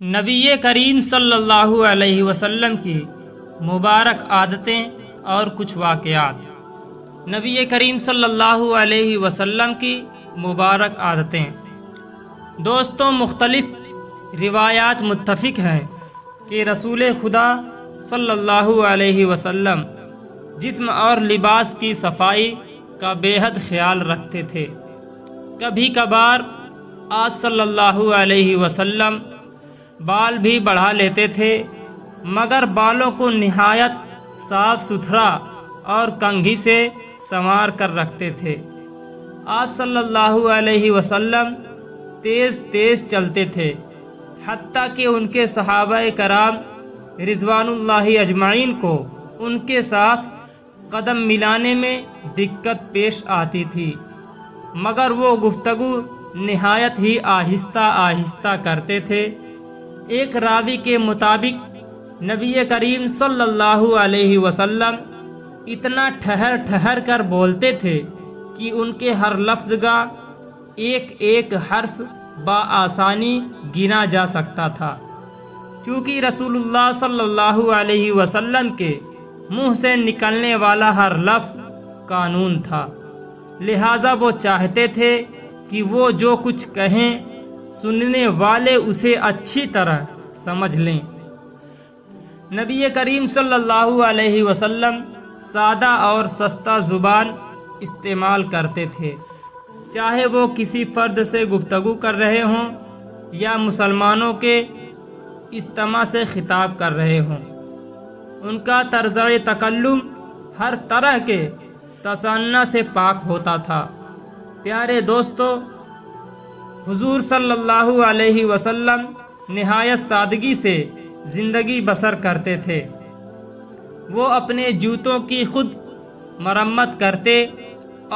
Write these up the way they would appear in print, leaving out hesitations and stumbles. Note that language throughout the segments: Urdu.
نبی کریم صلی اللہ علیہ وسلم کی مبارک عادتیں اور کچھ واقعات۔ نبی کریم صلی اللہ علیہ وسلم کی مبارک عادتیں۔ دوستوں، مختلف روایات متفق ہیں کہ رسول خدا صلی اللہ علیہ وسلم جسم اور لباس کی صفائی کا بے حد خیال رکھتے تھے۔ کبھی کبھار آپ صلی اللہ علیہ وسلم بال بھی بڑھا لیتے تھے، مگر بالوں کو نہایت صاف ستھرا اور کنگھی سے سنوار کر رکھتے تھے۔ آپ صلی اللہ علیہ وسلم تیز تیز چلتے تھے، حتیٰ کہ ان کے صحابہ کرام رضوان اللہ اجمعین کو ان کے ساتھ قدم ملانے میں دقت پیش آتی تھی، مگر وہ گفتگو نہایت ہی آہستہ آہستہ کرتے تھے۔ ایک راوی کے مطابق نبی کریم صلی اللہ علیہ وسلم اتنا ٹھہر ٹھہر کر بولتے تھے کہ ان کے ہر لفظ کا ایک ایک حرف بآسانی گنا جا سکتا تھا۔ چونکہ رسول اللہ صلی اللہ علیہ وسلم کے منہ سے نکلنے والا ہر لفظ قانون تھا، لہٰذا وہ چاہتے تھے کہ وہ جو کچھ کہیں سننے والے اسے اچھی طرح سمجھ لیں۔ نبی کریم صلی اللہ علیہ وسلم سادہ اور سستا زبان استعمال کرتے تھے، چاہے وہ کسی فرد سے گفتگو کر رہے ہوں یا مسلمانوں کے اجتماع سے خطاب کر رہے ہوں۔ ان کا طرز تکلم ہر طرح کے تصنع سے پاک ہوتا تھا۔ پیارے دوستو، حضور صلی اللہ علیہ وسلم نہایت سادگی سے زندگی بسر کرتے تھے۔ وہ اپنے جوتوں کی خود مرمت کرتے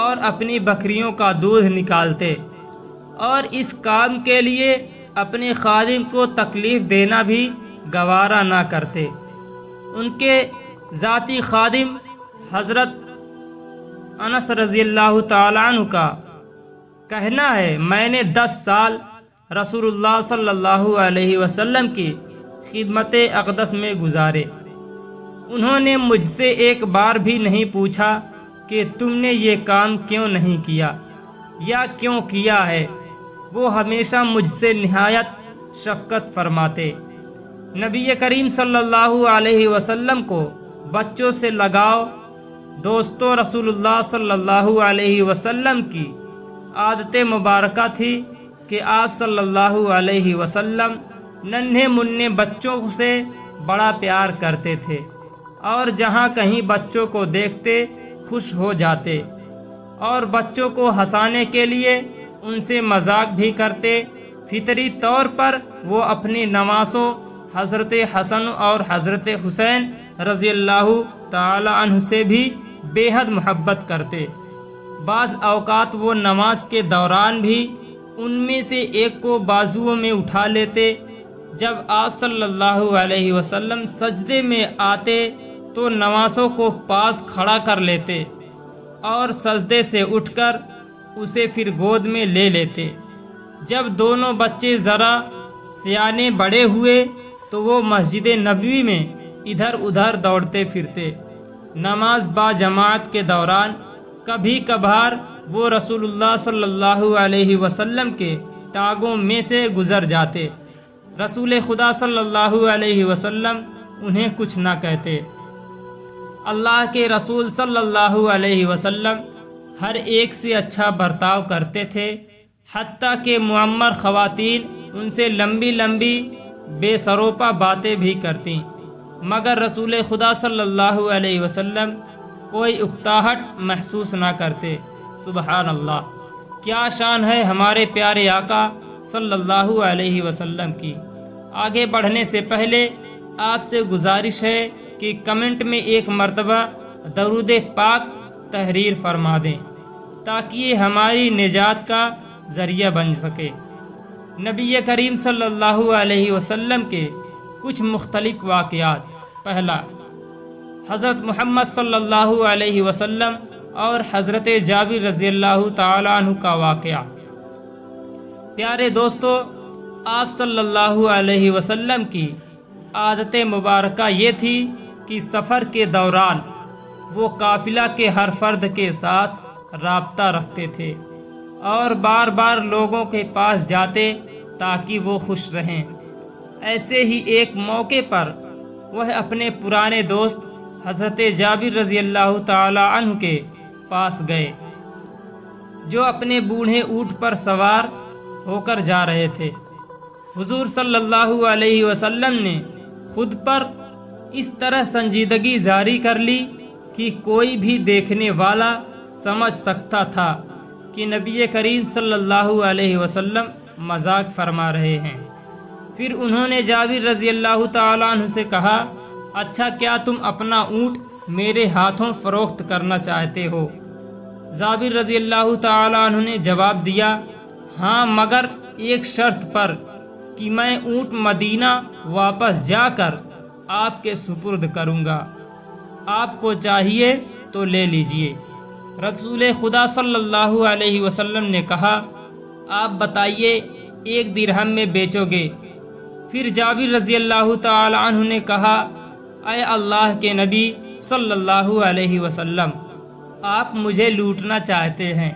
اور اپنی بکریوں کا دودھ نکالتے، اور اس کام کے لیے اپنے خادم کو تکلیف دینا بھی گوارا نہ کرتے۔ ان کے ذاتی خادم حضرت انس رضی اللہ تعالیٰ عنہ کا کہنا ہے، میں نے 10 سال رسول اللہ صلی اللہ علیہ وسلم کی خدمت اقدس میں گزارے۔ انہوں نے مجھ سے ایک بار بھی نہیں پوچھا کہ تم نے یہ کام کیوں نہیں کیا یا کیوں کیا ہے۔ وہ ہمیشہ مجھ سے نہایت شفقت فرماتے۔ نبی کریم صلی اللہ علیہ وسلم کو بچوں سے لگاؤ۔ دوستو، رسول اللہ صلی اللہ علیہ وسلم کی عادت مبارکہ تھی کہ آپ صلی اللہ علیہ وسلم ننھے منھے بچوں سے بڑا پیار کرتے تھے، اور جہاں کہیں بچوں کو دیکھتے خوش ہو جاتے، اور بچوں کو ہنسانے کے لیے ان سے مذاق بھی کرتے۔ فطری طور پر وہ اپنے نواسوں حضرت حسن اور حضرت حسین رضی اللہ تعالی عنہ سے بھی بے حد محبت کرتے۔ بعض اوقات وہ نماز کے دوران بھی ان میں سے ایک کو بازوؤں میں اٹھا لیتے۔ جب آپ صلی اللہ علیہ وسلم سجدے میں آتے تو نواسوں کو پاس کھڑا کر لیتے اور سجدے سے اٹھ کر اسے پھر گود میں لے لیتے۔ جب دونوں بچے ذرا سیانے بڑے ہوئے تو وہ مسجد نبوی میں ادھر ادھر دوڑتے پھرتے۔ نماز با جماعت کے دوران کبھی کبھار وہ رسول اللہ صلی اللہ علیہ وسلم کے ٹانگوں میں سے گزر جاتے۔ رسول خدا صلی اللہ علیہ وسلم انہیں کچھ نہ کہتے۔ اللہ کے رسول صلی اللہ علیہ وسلم ہر ایک سے اچھا برتاؤ کرتے تھے، حتیٰ کہ معمر خواتین ان سے لمبی لمبی بے سروپا باتیں بھی کرتیں، مگر رسول خدا صلی اللہ علیہ وسلم کوئی اکتاہٹ محسوس نہ کرتے۔ سبحان اللہ! کیا شان ہے ہمارے پیارے آقا صلی اللہ علیہ وسلم کی۔ آگے بڑھنے سے پہلے آپ سے گزارش ہے کہ کمنٹ میں ایک مرتبہ درود پاک تحریر فرما دیں تاکہ یہ ہماری نجات کا ذریعہ بن سکے۔ نبی کریم صلی اللہ علیہ وسلم کے کچھ مختلف واقعات۔ پہلا، حضرت محمد صلی اللہ علیہ وسلم اور حضرت جابر رضی اللہ تعالیٰ عنہ کا واقعہ۔ پیارے دوستو، آپ صلی اللہ علیہ وسلم کی عادت مبارکہ یہ تھی کہ سفر کے دوران وہ قافلہ کے ہر فرد کے ساتھ رابطہ رکھتے تھے اور بار بار لوگوں کے پاس جاتے تاکہ وہ خوش رہیں۔ ایسے ہی ایک موقع پر وہ اپنے پرانے دوست حضرت جابر رضی اللہ تعالی عنہ کے پاس گئے، جو اپنے بوڑھے اونٹ پر سوار ہو کر جا رہے تھے۔ حضور صلی اللہ علیہ وسلم نے خود پر اس طرح سنجیدگی جاری کر لی کہ کوئی بھی دیکھنے والا سمجھ سکتا تھا کہ نبی کریم صلی اللہ علیہ وسلم مذاق فرما رہے ہیں۔ پھر انہوں نے جابر رضی اللہ تعالیٰ عنہ سے کہا، اچھا کیا تم اپنا اونٹ میرے ہاتھوں فروخت کرنا چاہتے ہو؟ جابر رضی اللہ تعالیٰ عنہ نے جواب دیا، ہاں، مگر ایک شرط پر کہ میں اونٹ مدینہ واپس جا کر آپ کے سپرد کروں گا، آپ کو چاہیے تو لے لیجئے۔ رسول خدا صلی اللہ علیہ وسلم نے کہا، آپ بتائیے 1 درہم میں بیچو گے؟ پھر جابر رضی اللہ تعالی عنہ نے کہا، اے اللہ کے نبی صلی اللہ علیہ وسلم، آپ مجھے لوٹنا چاہتے ہیں۔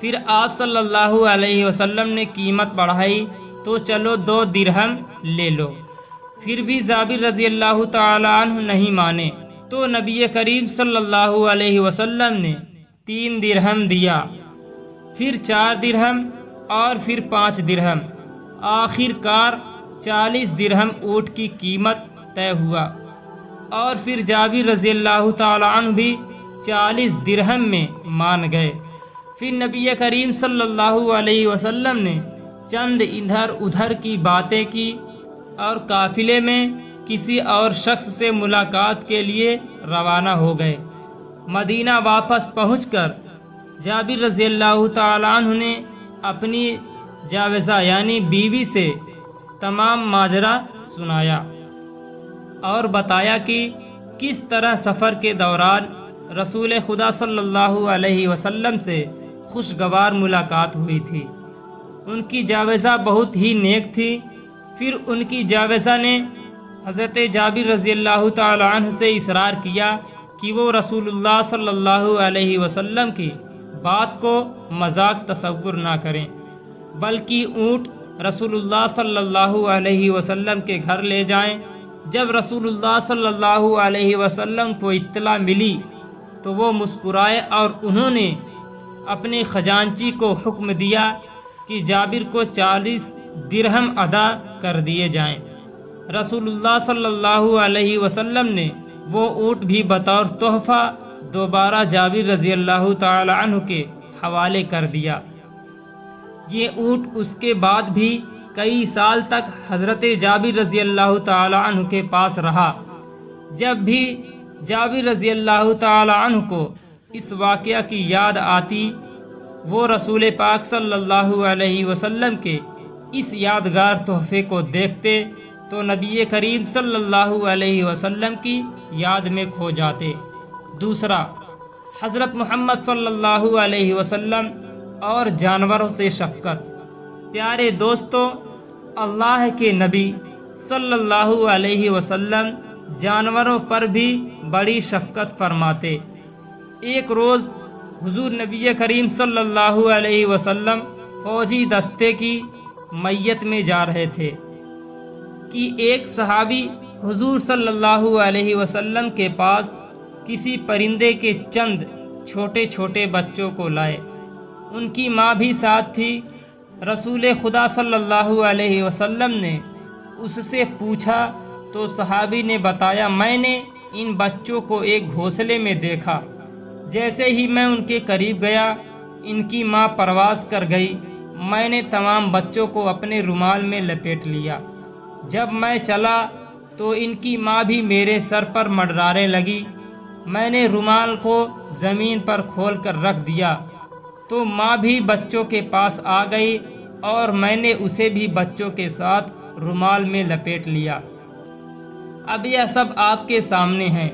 پھر آپ صلی اللہ علیہ وسلم نے قیمت بڑھائی تو چلو 2 درہم لے لو۔ پھر بھی جابر رضی اللہ تعالی عنہ نہیں مانے تو نبی کریم صلی اللہ علیہ وسلم نے 3 درہم دیا، پھر 4 درہم اور پھر 5 درہم، آخر کار 40 درہم اونٹ کی قیمت طے ہوا، اور پھر جابر رضی اللہ تعالی عنہ بھی 40 درہم میں مان گئے۔ پھر نبی کریم صلی اللہ علیہ وسلم نے چند ادھر ادھر کی باتیں کی اور قافلے میں کسی اور شخص سے ملاقات کے لیے روانہ ہو گئے۔ مدینہ واپس پہنچ کر جابر رضی اللہ تعالی عنہ نے اپنی جاوزہ یعنی بیوی سے تمام ماجرا سنایا اور بتایا کہ کس طرح سفر کے دوران رسول خدا صلی اللہ علیہ وسلم سے خوشگوار ملاقات ہوئی تھی۔ ان کی جاوزہ بہت ہی نیک تھی۔ پھر ان کی جاوزہ نے حضرت جابر رضی اللہ تعالی عنہ سے اصرار کیا کہ وہ رسول اللہ صلی اللہ علیہ وسلم کی بات کو مذاق تصور نہ کریں، بلکہ اونٹ رسول اللہ صلی اللہ علیہ وسلم کے گھر لے جائیں۔ جب رسول اللہ صلی اللہ علیہ وسلم کو اطلاع ملی تو وہ مسکرائے اور انہوں نے اپنے خزانچی کو حکم دیا کہ جابر کو 40 درہم ادا کر دیے جائیں۔ رسول اللہ صلی اللہ علیہ وسلم نے وہ اونٹ بھی بطور تحفہ دوبارہ جابر رضی اللہ تعالی عنہ کے حوالے کر دیا۔ یہ اونٹ اس کے بعد بھی کئی سال تک حضرت جابر رضی اللہ تعالی عنہ کے پاس رہا۔ جب بھی جابر رضی اللہ تعالی عنہ کو اس واقعہ کی یاد آتی، وہ رسول پاک صلی اللہ علیہ وسلم کے اس یادگار تحفے کو دیکھتے تو نبی کریم صلی اللہ علیہ وسلم کی یاد میں کھو جاتے۔ دوسرا، حضرت محمد صلی اللہ علیہ وسلم اور جانوروں سے شفقت۔ پیارے دوستو، اللہ کے نبی صلی اللہ علیہ وسلم جانوروں پر بھی بڑی شفقت فرماتے۔ ایک روز حضور نبی کریم صلی اللہ علیہ وسلم فوجی دستے کی میت میں جا رہے تھے کہ ایک صحابی حضور صلی اللہ علیہ وسلم کے پاس کسی پرندے کے چند چھوٹے چھوٹے بچوں کو لائے۔ ان کی ماں بھی ساتھ تھی۔ رسول خدا صلی اللہ علیہ وسلم نے اس سے پوچھا تو صحابی نے بتایا، میں نے ان بچوں کو ایک گھونسلے میں دیکھا۔ جیسے ہی میں ان کے قریب گیا، ان کی ماں پرواز کر گئی۔ میں نے تمام بچوں کو اپنے رومال میں لپیٹ لیا۔ جب میں چلا تو ان کی ماں بھی میرے سر پر منڈرانے لگی۔ میں نے رومال کو زمین پر کھول کر رکھ دیا تو ماں بھی بچوں کے پاس آ گئی اور میں نے اسے بھی بچوں کے ساتھ رومال میں لپیٹ لیا۔ اب یہ سب آپ کے سامنے ہیں۔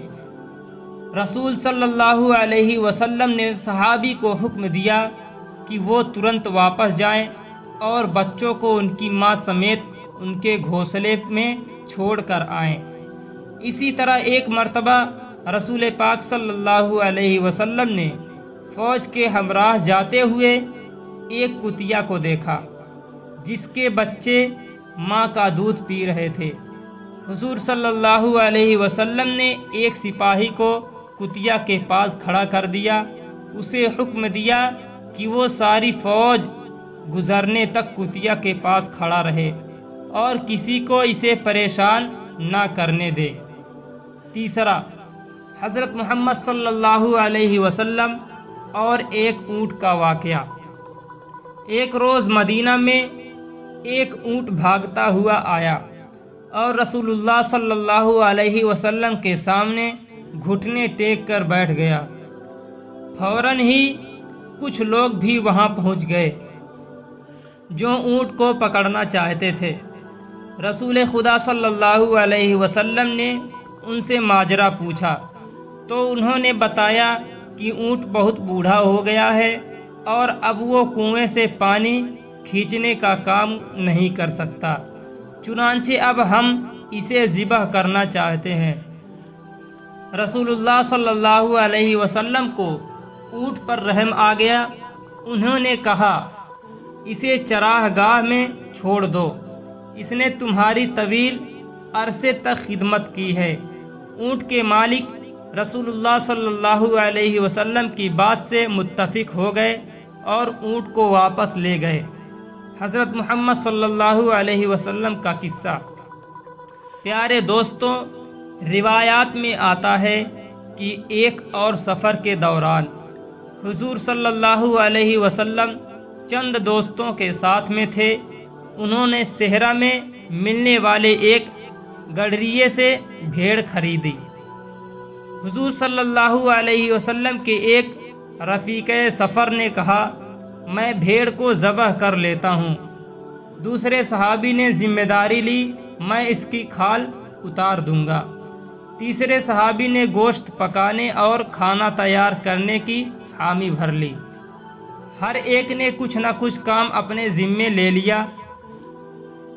رسول صلی اللہ علیہ وسلم نے صحابی کو حکم دیا کہ وہ ترنت واپس جائیں اور بچوں کو ان کی ماں سمیت ان کے گھونسلے میں چھوڑ کر آئیں۔ اسی طرح ایک مرتبہ رسول پاک صلی اللہ علیہ وسلم نے فوج کے ہمراہ جاتے ہوئے ایک کتیا کو دیکھا جس کے بچے ماں کا دودھ پی رہے تھے۔ حضور صلی اللہ علیہ وسلم نے ایک سپاہی کو کتیا کے پاس کھڑا کر دیا، اسے حکم دیا کہ وہ ساری فوج گزرنے تک کتیا کے پاس کھڑا رہے اور کسی کو اسے پریشان نہ کرنے دے۔ تیسرا، حضرت محمد صلی اللہ علیہ وسلم اور ایک اونٹ کا واقعہ۔ ایک روز مدینہ میں ایک اونٹ بھاگتا ہوا آیا اور رسول اللہ صلی اللہ علیہ وسلم کے سامنے گھٹنے ٹیک کر بیٹھ گیا۔ فوراً ہی کچھ لوگ بھی وہاں پہنچ گئے جو اونٹ کو پکڑنا چاہتے تھے۔ رسول خدا صلی اللہ علیہ وسلم نے ان سے ماجرا پوچھا تو انہوں نے بتایا کہ اونٹ بہت بوڑھا ہو گیا ہے اور اب وہ کنویں سے پانی کھینچنے کا کام نہیں کر سکتا، چنانچہ اب ہم اسے ذبح کرنا چاہتے ہیں۔ رسول اللہ صلی اللہ علیہ وسلم کو اونٹ پر رحم آ گیا۔ انہوں نے کہا، اسے چراہ گاہ میں چھوڑ دو، اس نے تمہاری طویل عرصے تک خدمت کی ہے۔ اونٹ کے مالک رسول اللہ صلی اللہ علیہ وسلم کی بات سے متفق ہو گئے اور اونٹ کو واپس لے گئے۔ حضرت محمد صلی اللہ علیہ وسلم کا قصہ۔ پیارے دوستوں، روایات میں آتا ہے کہ ایک اور سفر کے دوران حضور صلی اللہ علیہ وسلم چند دوستوں کے ساتھ میں تھے۔ انہوں نے صحرا میں ملنے والے ایک گڈریے سے بھیڑ خریدی۔ حضور صلی اللہ علیہ وسلم کے ایک رفیق سفر نے کہا، میں بھیڑ کو ذبح کر لیتا ہوں۔ دوسرے صحابی نے ذمہ داری لی، میں اس کی کھال اتار دوں گا۔ تیسرے صحابی نے گوشت پکانے اور کھانا تیار کرنے کی حامی بھر لی۔ ہر ایک نے کچھ نہ کچھ کام اپنے ذمے لے لیا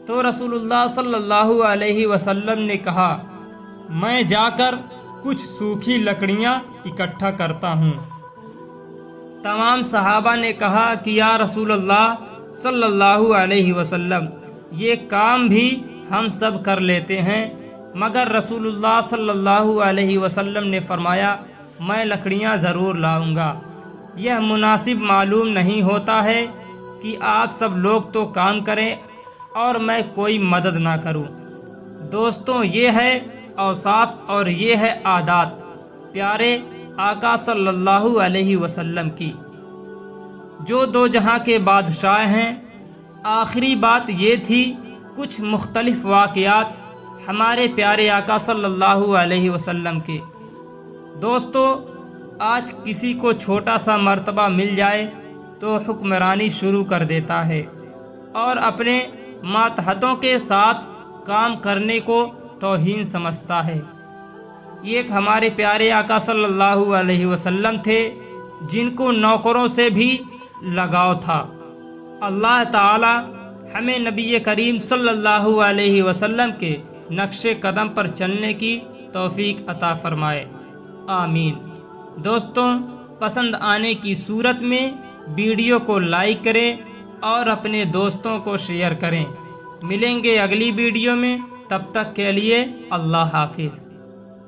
تو رسول اللہ صلی اللہ علیہ وسلم نے کہا، میں جا کر کچھ سوکھی لکڑیاں اکٹھا کرتا ہوں۔ تمام صحابہ نے کہا کہ یا رسول اللہ صلی اللہ علیہ وسلم، یہ کام بھی ہم سب کر لیتے ہیں، مگر رسول اللہ صلی اللہ علیہ وسلم نے فرمایا، میں لکڑیاں ضرور لاؤں گا۔ یہ مناسب معلوم نہیں ہوتا ہے کہ آپ سب لوگ تو کام کریں اور میں کوئی مدد نہ کروں۔ دوستوں، یہ ہے اوصاف اور یہ ہے عادات پیارے آقا صلی اللہ علیہ وسلم کی، جو دو جہاں کے بادشاہ ہیں۔ آخری بات یہ تھی، کچھ مختلف واقعات ہمارے پیارے آقا صلی اللہ علیہ وسلم کے۔ دوستو، آج کسی کو چھوٹا سا مرتبہ مل جائے تو حکمرانی شروع کر دیتا ہے اور اپنے ماتحتوں کے ساتھ کام کرنے کو توہین سمجھتا ہے۔ یہ ایک ہمارے پیارے آقا صلی اللہ علیہ وسلم تھے جن کو نوکروں سے بھی لگاؤ تھا۔ اللہ تعالی ہمیں نبی کریم صلی اللہ علیہ وسلم کے نقش قدم پر چلنے کی توفیق عطا فرمائے، آمین۔ دوستوں، پسند آنے کی صورت میں ویڈیو کو لائک کریں اور اپنے دوستوں کو شیئر کریں۔ ملیں گے اگلی ویڈیو میں، تب تک کے لیے اللہ حافظ۔